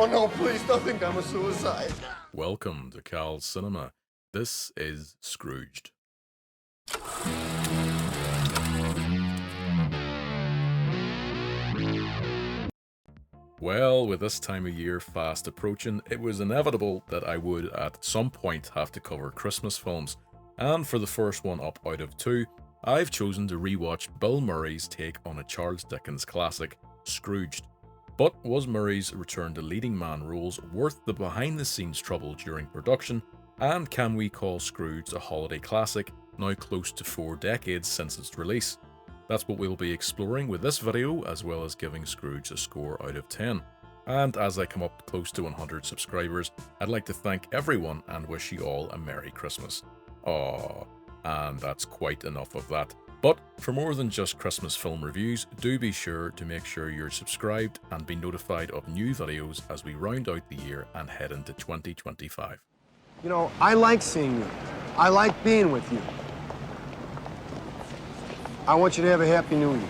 no, please don't think I'm a suicide. Welcome to Cal's Cinema. This is Scrooged. Well, with this time of year fast approaching, it was inevitable that I would at some point have to cover Christmas films. And for the first one up out of two, I've chosen to rewatch Bill Murray's take on a Charles Dickens classic, Scrooged. But was Murray's return to leading man roles worth the behind-the-scenes trouble during production? And can we call Scrooged a holiday classic, now close to 4 decades since its release? That's what we'll be exploring with this video, as well as giving Scrooge a score out of 10. And as I come up close to 100 subscribers, I'd like to thank everyone and wish you all a Merry Christmas. Aww, and that's quite enough of that. But for more than just Christmas film reviews, do be sure to make sure you're subscribed and be notified of new videos as we round out the year and head into 2025. You know, I like seeing you. I like being with you. I want you to have a Happy New Year.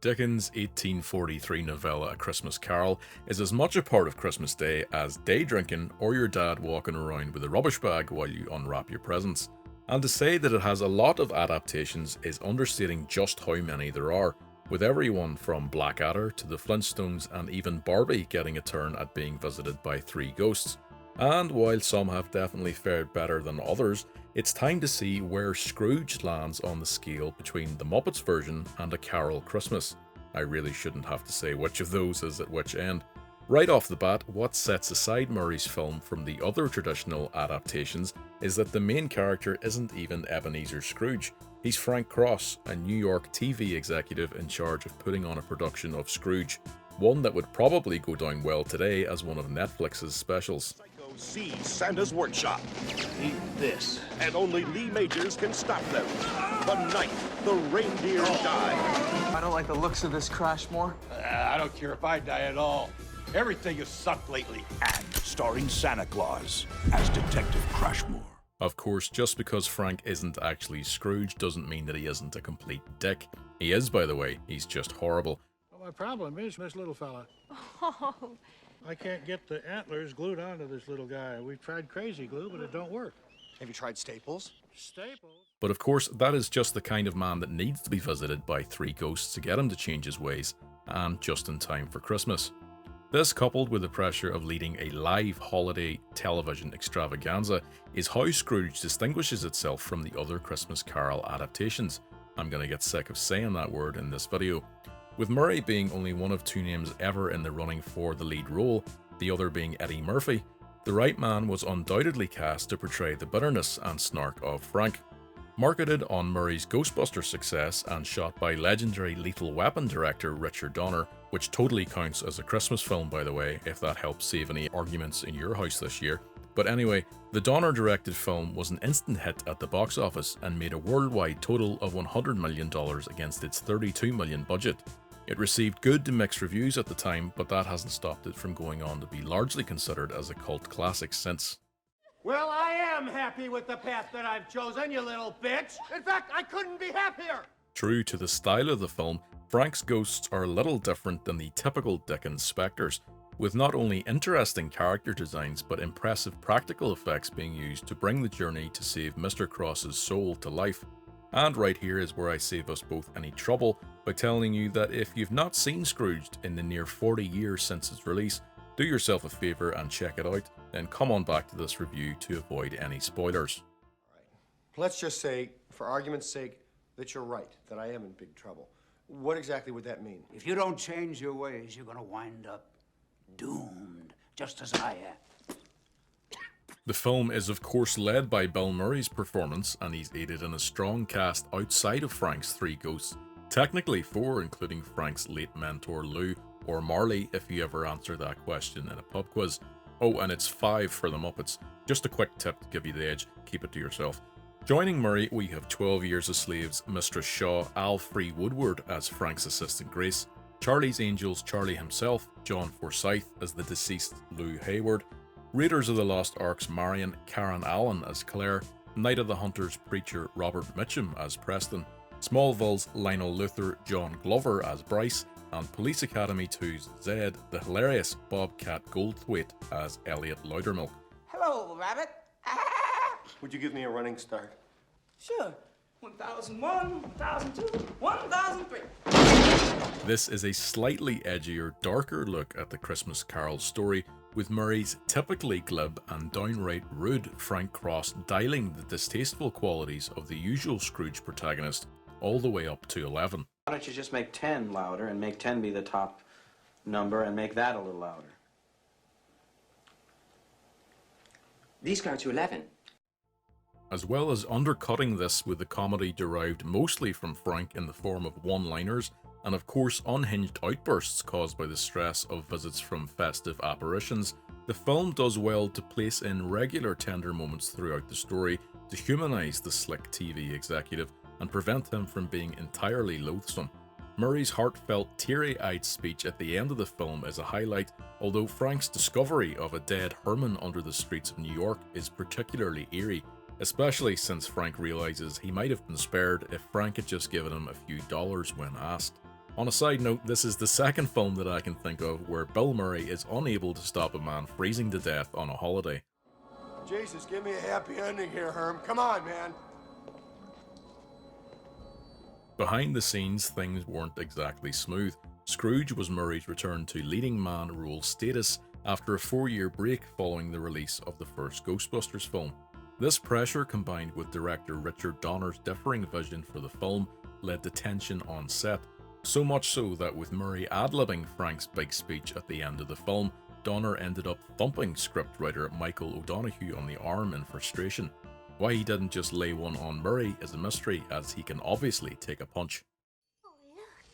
Dickens' 1843 novella A Christmas Carol is as much a part of Christmas Day as day drinking or your dad walking around with a rubbish bag while you unwrap your presents. And to say that it has a lot of adaptations is understating just how many there are, with everyone from Blackadder to the Flintstones and even Barbie getting a turn at being visited by 3 ghosts. And while some have definitely fared better than others, it's time to see where Scrooge lands on the scale between the Muppets version and A Carol Christmas. I really shouldn't have to say which of those is at which end. Right off the bat, what sets aside Murray's film from the other traditional adaptations is that the main character isn't even Ebenezer Scrooge. He's Frank Cross, a New York TV executive in charge of putting on a production of Scrooge, one that would probably go down well today as one of Netflix's specials. See Santa's workshop. Eat this. And only Lee Majors can stop them. The night the reindeer die. I don't like the looks of this, Crashmore. I don't care if I die at all. Everything has sucked lately. And starring Santa Claus as Detective Crashmore. Of course, just because Frank isn't actually Scrooge doesn't mean that he isn't a complete dick. He is, by the way. He's just horrible. Well, my problem is, this little fella. Oh. I can't get the antlers glued onto this little guy. We've tried crazy glue, but it don't work. Have you tried Staples? Staples? But of course, that is just the kind of man that needs to be visited by 3 ghosts to get him to change his ways, and just in time for Christmas. This, coupled with the pressure of leading a live holiday television extravaganza, is how Scrooge distinguishes itself from the other Christmas Carol adaptations. I'm gonna get sick of saying that word in this video. With Murray being only one of 2 names ever in the running for the lead role, the other being Eddie Murphy, the right man was undoubtedly cast to portray the bitterness and snark of Frank. Marketed on Murray's Ghostbusters success and shot by legendary Lethal Weapon director Richard Donner, which totally counts as a Christmas film by the way, if that helps save any arguments in your house this year. But anyway, the Donner directed film was an instant hit at the box office and made a worldwide total of $100 million against its $32 million budget. It received good to mixed reviews at the time, but that hasn't stopped it from going on to be largely considered as a cult classic since. Well, I am happy with the path that I've chosen, you little bitch. In fact, I couldn't be happier. True to the style of the film, Frank's ghosts are a little different than the typical Dickens spectres, with not only interesting character designs but impressive practical effects being used to bring the journey to save Mr. Cross's soul to life. And right here is where I save us both any trouble by telling you that if you've not seen Scrooged in the near 40 years since its release, do yourself a favour and check it out, then come on back to this review to avoid any spoilers. All right. Let's just say, for argument's sake, that you're right, that I am in big trouble. What exactly would that mean? If you don't change your ways, you're gonna wind up doomed, just as I am. The film is of course led by Bill Murray's performance, and he's aided in a strong cast outside of Frank's 3 ghosts. Technically 4, including Frank's late mentor Lou, or Marley if you ever answer that question in a pub quiz. Oh, and it's 5 for the Muppets. Just a quick tip to give you the edge, keep it to yourself. Joining Murray, we have 12 Years a Slave's Mistress Shaw, Al Free Woodward as Frank's assistant Grace, Charlie's Angels Charlie himself, John Forsyth as the deceased Lou Hayward, Raiders of the Lost Ark's Marion, Karen Allen as Claire, Night of the Hunters preacher Robert Mitchum as Preston, Smallville's Lionel Luther, John Glover as Bryce, and Police Academy 2's Zed, the hilarious Bobcat Goldthwait as Elliot Loudermilk. Hello, Rabbit. Would you give me a running start? Sure. 1001, 1002, 1003. This is a slightly edgier, darker look at the Christmas Carol story, with Murray's typically glib and downright rude Frank Cross dialing the distasteful qualities of the usual Scrooge protagonist all the way up to 11. Why don't you just make 10 louder and make 10 be the top number and make that a little louder? These go to 11. As well as undercutting this with the comedy derived mostly from Frank in the form of one-liners and of course unhinged outbursts caused by the stress of visits from festive apparitions, the film does well to place in regular tender moments throughout the story to humanise the slick TV executive and prevent him from being entirely loathsome. Murray's heartfelt, teary-eyed speech at the end of the film is a highlight, although Frank's discovery of a dead Herman under the streets of New York is particularly eerie, especially since Frank realises he might have been spared if Frank had just given him a few dollars when asked. On a side note, this is the second film that I can think of where Bill Murray is unable to stop a man freezing to death on a holiday. Jesus, give me a happy ending here, Herm. Come on, man. Behind the scenes, things weren't exactly smooth. Scrooge was Murray's return to leading man role status after a 4-year break following the release of the first Ghostbusters film. This pressure, combined with director Richard Donner's differing vision for the film, led to tension on set, so much so that with Murray ad-libbing Frank's big speech at the end of the film, Donner ended up thumping scriptwriter Michael O'Donoghue on the arm in frustration. Why he didn't just lay one on Murray is a mystery, as he can obviously take a punch. Oh, look,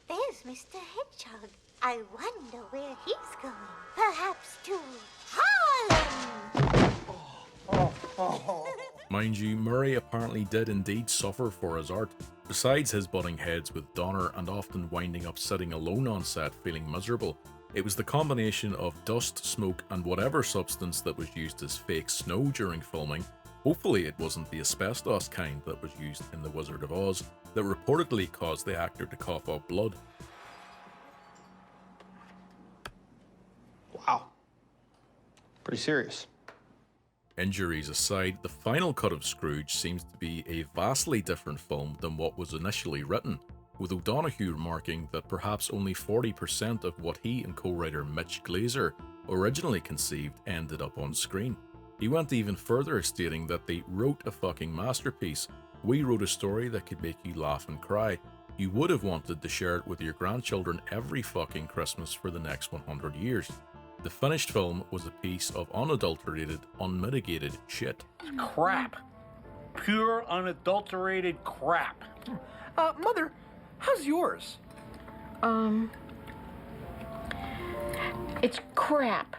there's Mr. Hedgehog. I wonder where he's going. Perhaps to Harlem! Mind you, Murray apparently did indeed suffer for his art. Besides his butting heads with Donner and often winding up sitting alone on set feeling miserable, it was the combination of dust, smoke and whatever substance that was used as fake snow during filming, hopefully it wasn't the asbestos kind that was used in The Wizard of Oz, that reportedly caused the actor to cough up blood. Wow. Pretty serious. Injuries aside, the final cut of Scrooge seems to be a vastly different film than what was initially written, with O'Donoghue remarking that perhaps only 40% of what he and co-writer Mitch Glazer originally conceived ended up on screen. He went even further, stating that they wrote a fucking masterpiece. We wrote a story that could make you laugh and cry. You would have wanted to share it with your grandchildren every fucking Christmas for the next 100 years. The finished film was a piece of unadulterated, unmitigated shit. Crap. Pure, unadulterated crap. Mother, how's yours? It's crap.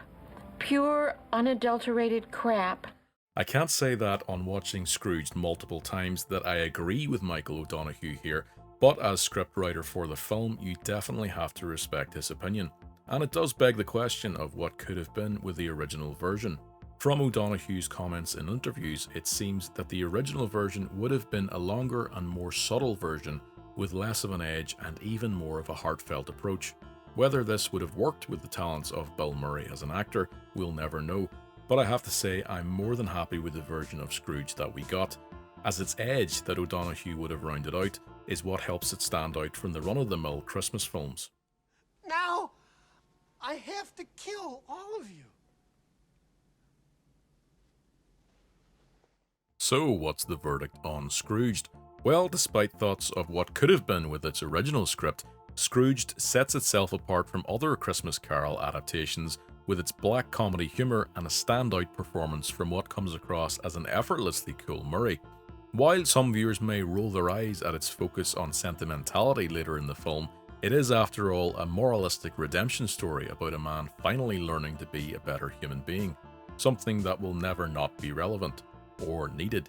Pure, unadulterated crap. I can't say that on watching Scrooged multiple times that I agree with Michael O'Donoghue here, but as scriptwriter for the film, you definitely have to respect his opinion. And it does beg the question of what could have been with the original version. From O'Donoghue's comments in interviews, it seems that the original version would have been a longer and more subtle version with less of an edge and even more of a heartfelt approach. Whether this would have worked with the talents of Bill Murray as an actor, we'll never know, but I have to say I'm more than happy with the version of Scrooge that we got, as its edge that O'Donoghue would have rounded out is what helps it stand out from the run-of-the-mill Christmas films. Now, I have to kill all of you. So what's the verdict on Scrooged? Well, despite thoughts of what could have been with its original script, Scrooged sets itself apart from other Christmas Carol adaptations with its black comedy humour and a standout performance from what comes across as an effortlessly cool Murray. While some viewers may roll their eyes at its focus on sentimentality later in the film, it is after all a moralistic redemption story about a man finally learning to be a better human being, something that will never not be relevant or needed.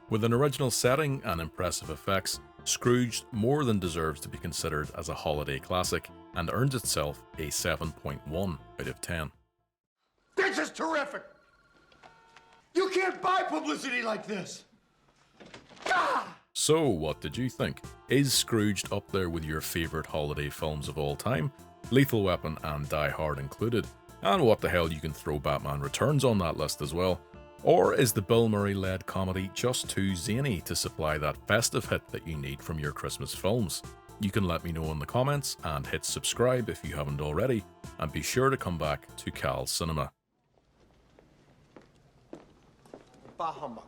With an original setting and impressive effects, Scrooged more than deserves to be considered as a holiday classic and earns itself a 7.1 out of 10. This is terrific. You can't buy publicity like this. Ah! So, what did you think? Is Scrooged up there with your favourite holiday films of all time? Lethal Weapon and Die Hard included. And what the hell, you can throw Batman Returns on that list as well. Or is the Bill Murray-led comedy just too zany to supply that festive hit that you need from your Christmas films? You can let me know in the comments and hit subscribe if you haven't already, and be sure to come back to Cal's Cinema. Bah humbug.